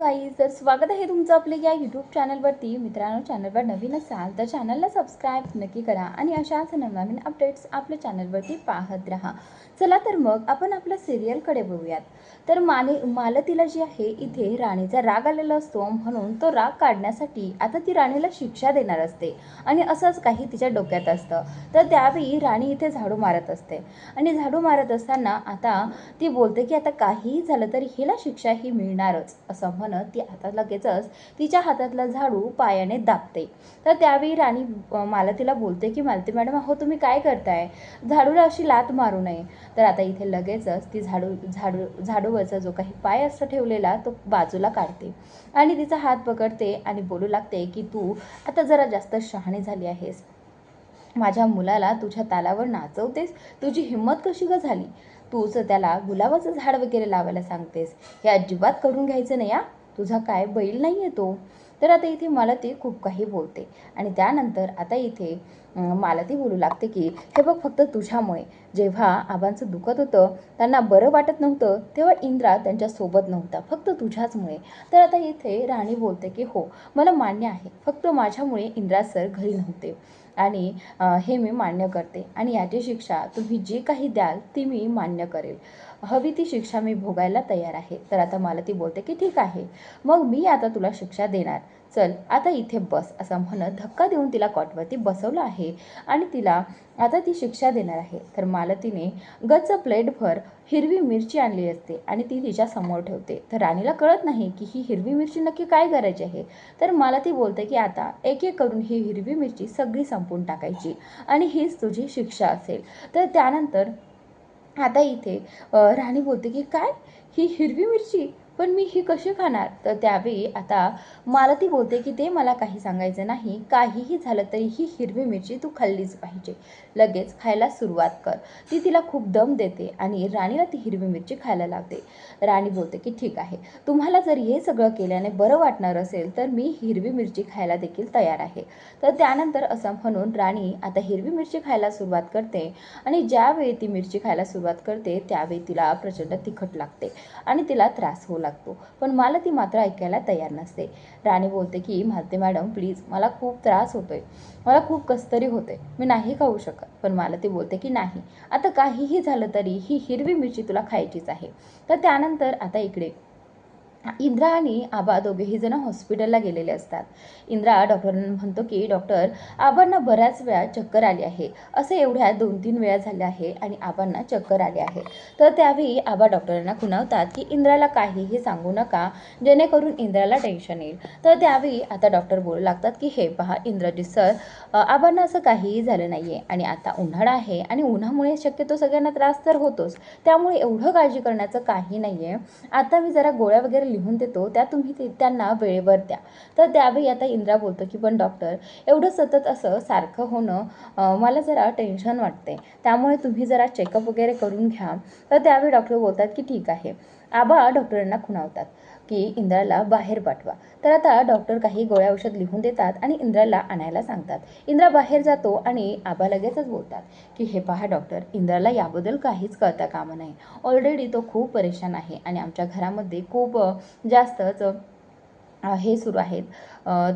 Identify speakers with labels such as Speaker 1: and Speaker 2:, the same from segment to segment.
Speaker 1: Guys, तर स्वागत आहे तुमचं आपल्या या यूट्यूब चॅनलवरती. मित्रांनो, चॅनलवर नवीन असाल तर चॅनलला सबस्क्राईब नक्की करा आणि अशाच नवनवीन अपडेट्स आपल्या चॅनलवरती पाहत राहा. चला तर मग आपण आपल्या सिरियलकडे बघूयात. तर मालतीला जी आहे इथे राणीचा राग आलेला असतो, म्हणून तो राग काढण्यासाठी आता ती राणीला शिक्षा देणार असते आणि असंच काही तिच्या डोक्यात असतं. तर त्यावेळी राणी इथे झाडू मारत असते आणि झाडू मारत असताना आता ती बोलते की आता काहीही झालं तरी हिला शिक्षा ही मिळणारच, असं म्हणत ती आता लगेचच तिच्या हातातला झाडू पायाने दाबते. तर त्यावेळी राणी मालतीला बोलते की मालती मॅडम, अहो तुम्ही काय करताय, झाडूला अशी लात मारू नये. तर आता इथे लगेचच ती झाडूवरचा जो काही पाय असतो ठेवलेला तो बाजूला काढते आणि तिचा हात पकडते आणि बोलू लागते की तू आता जरा जास्त शहाणी झाली आहेस. माझ्या मुलाला तुझ्या तालावर नाचवतेस, तुझी हिंमत कशी ग झाली. तूच त्याला गुलाबाचं झाड वगैरे लावायला सांगतेस, हे अजिबात करून घ्यायचं नाही. तुझा काय बैल नाही आहे तो. तर आता इथे मालती खूप काही बोलते आणि त्यानंतर आता इथे मालती बोलू लागते की हे बघ, फक्त तुझ्यामुळे जेव्हा आबांचं दुखत होतं, त्यांना बरं वाटत नव्हतं, तेव्हा इंद्रा त्यांच्यासोबत नव्हता, फक्त तुझ्याचमुळे. तर आता इथे राणी बोलते की हो, मला मान्य आहे, फक्त माझ्यामुळे इंद्रा सर घरी नव्हते आणि हे मी मान्य करते आणि याची शिक्षा तुम्ही जी काही द्याल ती मी मान्य करेल. हवी ती शिक्षा मी भोगायला तयार आहे. तर आता मालती बोलते की ठीक आहे, मग मी आता तुला शिक्षा देणार. चल आता इथे बस, असं म्हणत धक्का देऊन तिला कॉटवरती बसवलं आहे आणि तिला आता ती शिक्षा देणार आहे. तर मालतीने गच्च प्लेटभर हिरवी मिरची आणली असते आणि ती तिच्या समोर ठेवते. तर राणीला कळत नाही की ही हिरवी मिरची नक्की काय करायची आहे. तर मालती बोलते की आता एक एक करून ही हिरवी मिरची सगळी संपून टाकायची आणि हीच तुझी शिक्षा असेल. तर त्यानंतर आता इथे राणी बोलते की काय, ही हिरवी मिरची, पण मी ही कशी खाणार. तर त्यावेळी आता मालती बोलते की ते मला काही सांगायचं नाही, काहीही झालं तरी ही हिरवी मिरची तू खाल्लीच पाहिजे, लगेच खायला सुरुवात कर. ती तिला खूप दम देते आणि राणीला ती हिरवी मिरची खायला लागते. राणी बोलते की ठीक आहे, तुम्हाला जर हे सगळं केल्याने बरं वाटणार असेल तर मी हिरवी मिरची खायला देखील तयार आहे. तर त्यानंतर असं म्हणून राणी आता हिरवी मिरची खायला सुरुवात करते आणि ज्यावेळी ती मिरची खायला सुरुवात करते त्यावेळी तिला प्रचंड तिखट लागते आणि तिला त्रास होऊ लागतो. पण मालती मात्र ऐकायला तयार नसते. राणी बोलते की मालती मॅडम प्लीज, मला खूप त्रास होतोय, मला खूप कसतरी होते, मी नाही खाऊ शकत. पण मालती बोलते की नाही, आता काहीही झालं तरी ही हिरवी मिरची तुला खायचीच आहे. तर त्यानंतर आता इकडे इंद्रा आणि आबा दोघेही जण हॉस्पिटलला गेलेले असतात. इंद्रा डॉक्टरांना म्हणतो की डॉक्टर, आबांना बऱ्याच वेळा चक्कर आली आहे, असे एवढ्या 2-3 वेळा झाले आहे आणि आबांना चक्कर आली आहे. तर त्यावेळी आबा डॉक्टरांना खुणावतात की इंद्राला काहीही सांगू नका, जेणेकरून इंद्राला टेन्शन येईल. तर त्यावेळी आता डॉक्टर बोलू लागतात की हे पहा इंद्रजित सर, आबांना असं काहीही झालं नाही आहे आणि आता उन्हाळा आहे आणि उन्हामुळे शक्यतो सगळ्यांना त्रास तर होतोच, त्यामुळे एवढं काळजी करण्याचं काही नाही आहे. आता मी जरा गोळ्या वगैरे लिहून देतो, त्या तुम्ही त्यांना वेळेवर द्या. तर त्यावेळी आता इंद्रा बोलतो की पण डॉक्टर, एवढं सतत असं सारखं होणं मला जरा टेन्शन वाटते, त्यामुळे तुम्ही जरा चेकअप वगैरे करून घ्या. तर त्यावेळी डॉक्टर बोलतात की ठीक आहे. आबा डॉक्टरांना खुणावतात की इंद्राला बाहेर पाठवा. तर आता डॉक्टर काही गोळ्या औषध लिहून देतात आणि इंद्राला आणायला सांगतात. इंद्रा बाहेर जातो आणि आबा लगेचच बोलतात की हे पहा डॉक्टर, इंद्राला याबद्दल काहीच कळता कामा नये, ऑलरेडी तो खूप परेशान आहे आणि आमच्या घरामध्ये खूप जास्तच हे सुरू आहेत,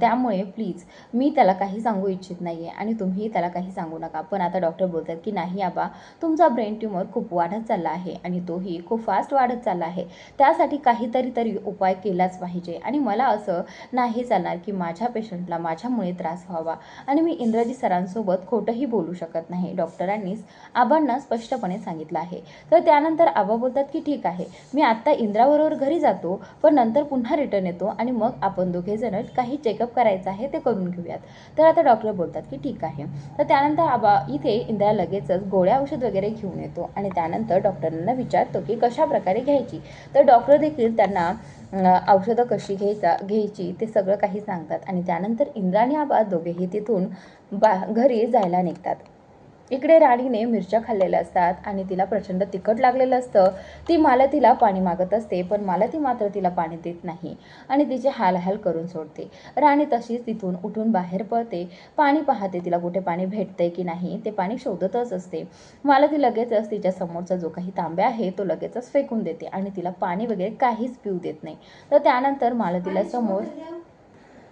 Speaker 1: त्यामुळे प्लीज मी त्याला काही सांगू इच्छित नाही आहे आणि तुम्ही त्याला काही सांगू नका. पण आता डॉक्टर बोलतात की नाही आबा, तुमचा ब्रेन ट्यूमर खूप वाढत चालला आहे आणि तोही खूप फास्ट वाढत चालला आहे, त्यासाठी काहीतरी उपाय केलाच पाहिजे आणि मला असं नाही चालणार की माझ्या पेशंटला माझ्यामुळे त्रास व्हावा आणि मी इंद्रजी सरांसोबत खोटंही बोलू शकत नाही, डॉक्टरांनीच आबांना स्पष्टपणे सांगितलं आहे. तर त्यानंतर आबा बोलतात की ठीक आहे, मी आत्ता इंद्राबरोबर घरी जातो, पण नंतर पुन्हा रिटर्न येतो आणि मग आपण दोघेजण काही चेकअप करायचं आहे ते करून घेऊयात. तर आता डॉक्टर बोलतात की ठीक आहे. तर त्यानंतर आबा इथे इंद्रा लगेचच गोळ्या औषध वगैरे घेऊन येतो आणि त्यानंतर डॉक्टरांना विचारतो की कशा प्रकारे घ्यायची. तर डॉक्टर देखील त्यांना औषधं कशी घ्यायची ते सगळं काही सांगतात आणि त्यानंतर इंद्रा आणि आबा दोघेही तिथून घरी जायला निघतात. इकडे राणीने मिरच्या खाल्लेल्या असतात आणि तिला प्रचंड तिखट लागलेलं असतं. ती मालतीला पाणी मागत असते, पण मालती मात्र तिला पाणी देत नाही आणि तिचे हालहाल करून सोडते. राणी तशीच तिथून उठून बाहेर पळते. पाणी पाहते, तिला कुठे पाणी भेटते की नाही ते पाणी शोधतच असते. मालती लगेचच तिच्या समोरचा जो काही तांब्या आहे तो लगेचच फेकून देते आणि तिला पाणी वगैरे काहीच पिऊ देत नाही. तर त्यानंतर मालतीला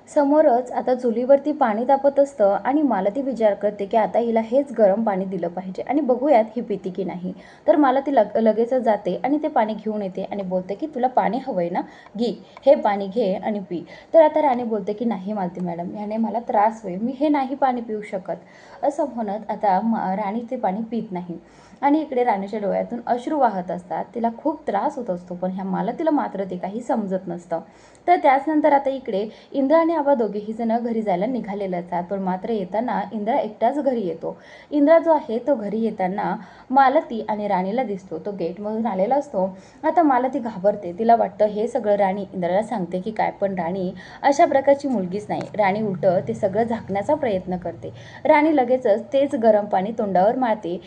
Speaker 1: समोरच आता चुलीवरती पाणी तापत असतं आणि मालती विचार करते की आता हिला हेच गरम पाणी दिलं पाहिजे आणि बघूयात ही पिती की नाही. तर मालती लगेचच जाते आणि ते पाणी घेऊन येते आणि बोलते की तुला पाणी हवंय ना, घे हे पाणी घे आणि पी. तर आता राणी बोलते की नाही मालती मॅडम, ह्याने मला त्रास होईल, मी हे नाही पाणी पिऊ शकत असं म्हणत आता राणी ते पाणी पित नाही. आणि इकडे राणीच्या डोळ्यातून अश्रू वाहत असतात. तिला खूप त्रास होत असतो, पण ह्या मालतीला मात्र ते काही समजत नसतं. तर त्याचनंतर आता इकडे इंद्रा आणि आबा दोघेही जण घरी जायला निघालेले असतात, पण मात्र येताना इंद्रा एकटाच घरी येतो. इंद्रा जो आहे तो घरी येताना मालती आणि राणीला दिसतो. तो गेटमधून आलेला असतो. आता मालती घाबरते. तिला वाटतं हे सगळं राणी इंद्राला सांगते की काय, पण राणी अशा प्रकारची मुलगीच नाही. राणी उलटं ते सगळं झाकण्याचा प्रयत्न करते. राणी लगेचच तेच गरम पाणी तोंडावर मारते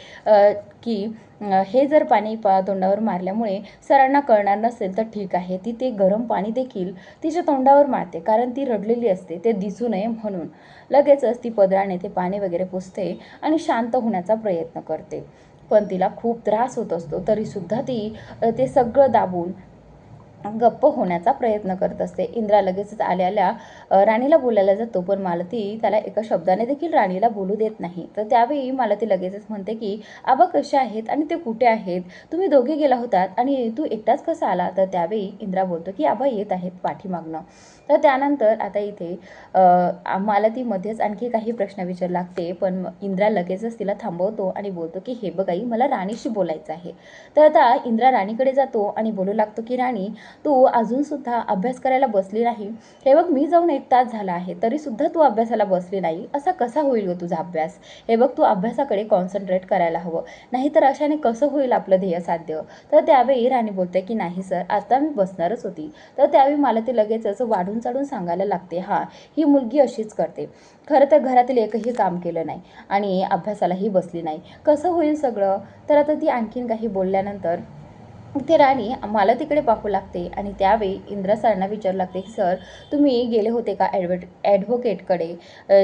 Speaker 1: की हे जर पाणी तोंडावर मारल्यामुळे सरांना कळणार नसेल तर ठीक आहे. ती ते गरम पाणी देखील तिच्या तोंडावर मारते, कारण ती रडलेली असते, ते दिसू नये म्हणून. लगेचच ती पदराने ते पाणी वगैरे पुसते आणि शांत होण्याचा प्रयत्न करते. पण तिला खूप त्रास होत असतो, तरीसुद्धा ती ते सगळं दाबून गप्प होण्याचा प्रयत्न करत असते. इंद्रा लगेचच आल्या राणीला बोलायला जातो, पण मालती त्याला एका शब्दाने देखील राणीला बोलू देत नाही. तर त्यावेळी मालती लगेचच म्हणते की आबा कसे आहेत आणि ते कुठे आहेत, तुम्ही दोघे गेला होतात आणि तू एकटाच कसा आला. तर त्यावेळी इंद्रा बोलतो की आबा येत आहेत पाठीमागनं. तर त्यानंतर आता इथे मालती मध्येच आणखी काही प्रश्न विचारू लागते, पण इंद्रा लगेचच तिला थांबवतो आणि बोलतो की हे बघ आई, मला राणीशी बोलायचं आहे. तर आता इंद्रा राणीकडे जातो आणि बोलू लागतो की राणी, तू अजूनसुद्धा अभ्यास करायला बसली नाही. हे बघ, मी जाऊन 1 तास झाला आहे, तरीसुद्धा तू अभ्यासाला बसली नाही. असा कसा होईल ग तुझा अभ्यास. हे बघ, तू अभ्यासाकडे कॉन्सन्ट्रेट करायला हवं, नाहीतर अशाने कसं होईल आपलं ध्येय साध्य. तर त्यावेळी राणी बोलते की नाही सर, आता मी बसणारच होती. तर त्यावेळी मला ते लगेचच वाढून चाढून सांगायला लागते, हां ही मुलगी अशीच करते. खरं तर घरातील एकही काम केलं नाही आणि अभ्यासालाही बसली नाही, कसं होईल सगळं. तर आता ती आणखीन काही बोलल्यानंतर ते राणी मालतीकडे पाहू लागते आणि त्यावेळी इंद्रा सरांना विचारू लागते की सर, तुम्ही गेले होते का ॲडव्होकेटकडे,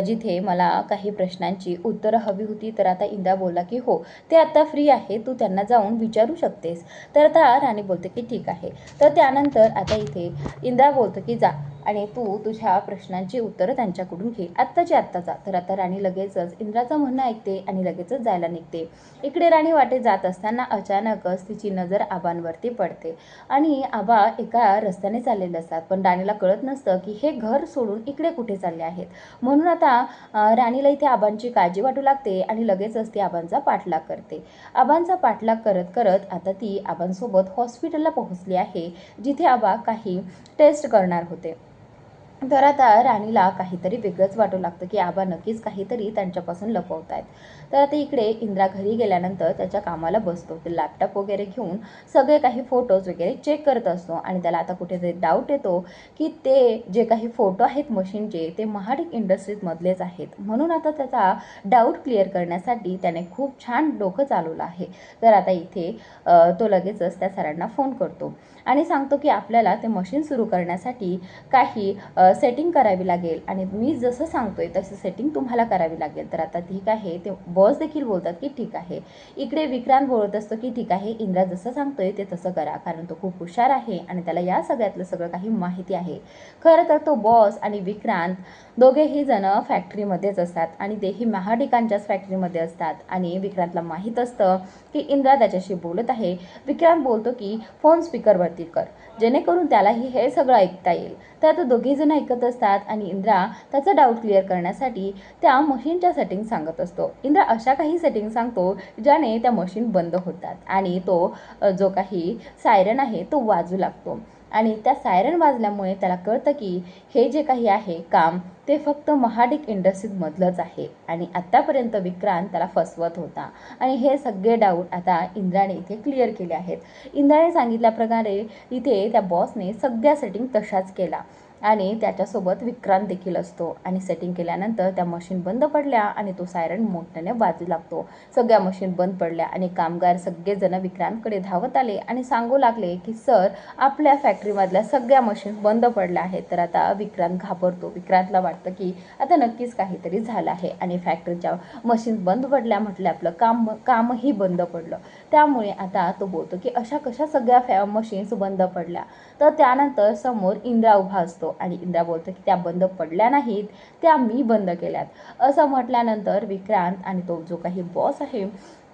Speaker 1: जिथे मला काही प्रश्नांची उत्तरं हवी होती. तर आता इंद्रा बोलला की हो, ते आता फ्री आहे, तू त्यांना जाऊन विचारू शकतेस. तर आता राणी बोलते की ठीक आहे. तर त्यानंतर आता इथे इंद्रा बोलतो की जा आणि तू तुझ्या प्रश्नांची उत्तरं त्यांच्याकडून घे, आत्ताची आत्ता जा. तर आता राणी लगेचच इंद्राचं म्हणणं ऐकते आणि लगेचच जायला निघते. इकडे राणी वाटेत जात असताना अचानकच तिची नजर आबांवरती पडते आणि आबा एका रस्त्याने चाललेले असतात, पण राणीला कळत नसतं की हे घर सोडून इकडे कुठे चालले आहेत. म्हणून आता राणीला इथे आबांची काळजी वाटू लागते आणि लगेचच ती आबांचा पाठलाग करते. आबांचा पाठलाग करत करत आता ती आबांसोबत हॉस्पिटलला पोहोचली आहे, जिथे आबा काही टेस्ट करणार होते. तर आता राणीला काहीतरी वेगळंच वाटू लागतं की आबा नक्कीच काहीतरी त्यांच्यापासून लपवत आहेत. तर आता इकडे इंद्रा घरी गेल्यानंतर त्याच्या कामाला बसतो. ते लॅपटॉप वगैरे घेऊन सगळे काही फोटोज वगैरे चेक करत असतो आणि त्याला आता कुठेतरी डाऊट येतो की ते जे काही फोटो आहेत मशीनचे, ते महाडिक इंडस्ट्रीजमधलेच आहेत. म्हणून आता त्याचा डाऊट क्लिअर करण्यासाठी त्याने खूप छान डोकं चालवलं आहे. तर आता इथे तो लगेचच त्या सरांना फोन करतो आणि सांगतो की आपल्याला ते मशीन सुरू करण्यासाठी काही सेटिंग करावी लागेल आणि मी जसं सांगतोय तसं सेटिंग तुम्हाला करावी लागेल. तर आता ठीक आहे, ते बॉस देखील बोलतात की ठीक आहे. इकडे विक्रांत बोलत असतो की ठीक आहे, इंद्रा जसं सांगतोय ते तसं करा, कारण तो खूप हुशार आहे आणि त्याला या सगळ्यातलं सगळं काही माहिती आहे. खरं तर तो बॉस आणि विक्रांत दोघेही जण फॅक्टरीमध्येच असतात आणि तेही महाडिकांच्याच फॅक्टरीमध्ये असतात आणि विक्रांतला माहीत असतं की इंद्रा त्याच्याशी बोलत आहे. विक्रांत बोलतो की फोन स्पीकरवरती कर, जेणेकरून त्यालाही हे सगळं ऐकता येईल. तर आता दोघेजण ऐकत असतात आणि इंद्रा त्याचा डाऊट क्लिअर करण्यासाठी त्या मशीनच्या सेटिंग सांगत असतो. इंद्रा अशा काही सेटिंग सांगतो ज्याने त्या मशीन बंद होतात आणि तो जो काही सायरन आहे तो वाजू लागतो आणि त्या सायरन वाजल्यामुळे त्याला कळतं की हे जे काही आहे काम, ते फक्त महाडिक इंडस्ट्रीजमधलंच आहे आणि आत्तापर्यंत विक्रांत त्याला फसवत होता आणि हे सगळे डाऊट आता इंद्राने इथे क्लिअर केले आहेत. इंद्राने सांगितल्याप्रकारे इथे त्या बॉसने सगळ्या सेटिंग तशाच केला आणि त्याच्यासोबत विक्रांत देखील असतो आणि सेटिंग केल्यानंतर त्या मशीन बंद पडल्या आणि तो सायरन मोठ्याने वाजू लागतो. सगळ्या मशीन बंद पडल्या आणि कामगार सगळेजण विक्रांतकडे धावत आले आणि सांगू लागले की सर, आपल्या फॅक्टरीमधल्या सगळ्या मशीन बंद पडल्या आहेत. तर आता विक्रांत घाबरतो. विक्रांतला वाटतं की आता नक्कीच काहीतरी झालं आहे आणि फॅक्टरीच्या मशीन बंद पडल्या म्हटलं आपलं कामही बंद पडलं. त्यामुळे आता तो बोलतो की अशा कशा सगळ्या मशीन्स बंद पडल्या. तर त्यानंतर समोर इंद्रा उभा असतो आणि इंद्रा बोलतो की त्या बंद पडल्या नाहीत, त्या मी बंद केल्यात. असं म्हटल्यानंतर विक्रांत आणि तो जो काही बॉस आहे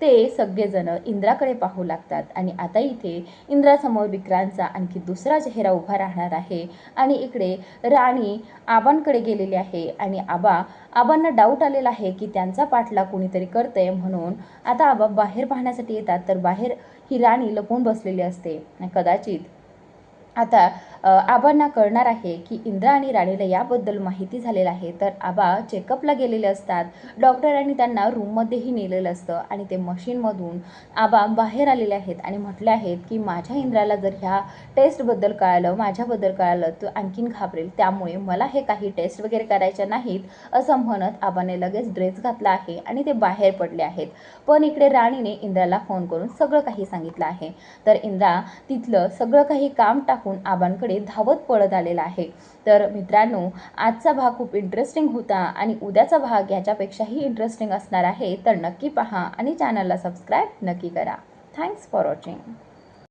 Speaker 1: ते सगळेजण इंद्राकडे पाहू लागतात आणि आता इथे इंद्रासमोर विक्रांतचा आणखी दुसरा चेहरा उभा राहणार आहे. आणि इकडे राणी आबांकडे गेलेली आहे आणि आबांना डाऊट आलेला आहे की त्यांचा पाठलाग कोणीतरी करतंय, म्हणून आता आबा बाहेर पाहण्यासाठी येतात. तर बाहेर ही राणी लपून बसलेली असते. कदाचित आता आबांना कळणार आहे की इंद्रा आणि राणीला याबद्दल माहिती झालेलं आहे. तर आबा चेकअपला गेलेले असतात. डॉक्टरांनी त्यांना रूममध्येही नेलेलं असतं आणि ते मशीनमधून आबा बाहेर आलेले आहेत आणि म्हटले आहेत की माझ्या इंद्राला जर ह्या टेस्टबद्दल कळालं, माझ्याबद्दल कळालं तर आणखीन घाबरेल, त्यामुळे मला हे काही टेस्ट वगैरे करायच्या नाहीत. असं म्हणत आबाने लगेच ड्रेस घातला आहे आणि ते बाहेर पडले आहेत. पण इकडे राणीने इंद्राला फोन करून सगळं काही सांगितलं आहे. तर इंद्रा तिथलं सगळं काही काम टाकून आबांकडे धावत पळत आलेला आहे. तर मित्रांनो, आजचा भाग खूप इंटरेस्टिंग होता आणि उद्याचा भाग याच्यापेक्षाही इंटरेस्टिंग असणार आहे. तर नक्की पहा आणि चॅनलला सबस्क्राईब नक्की करा. Thanks for watching.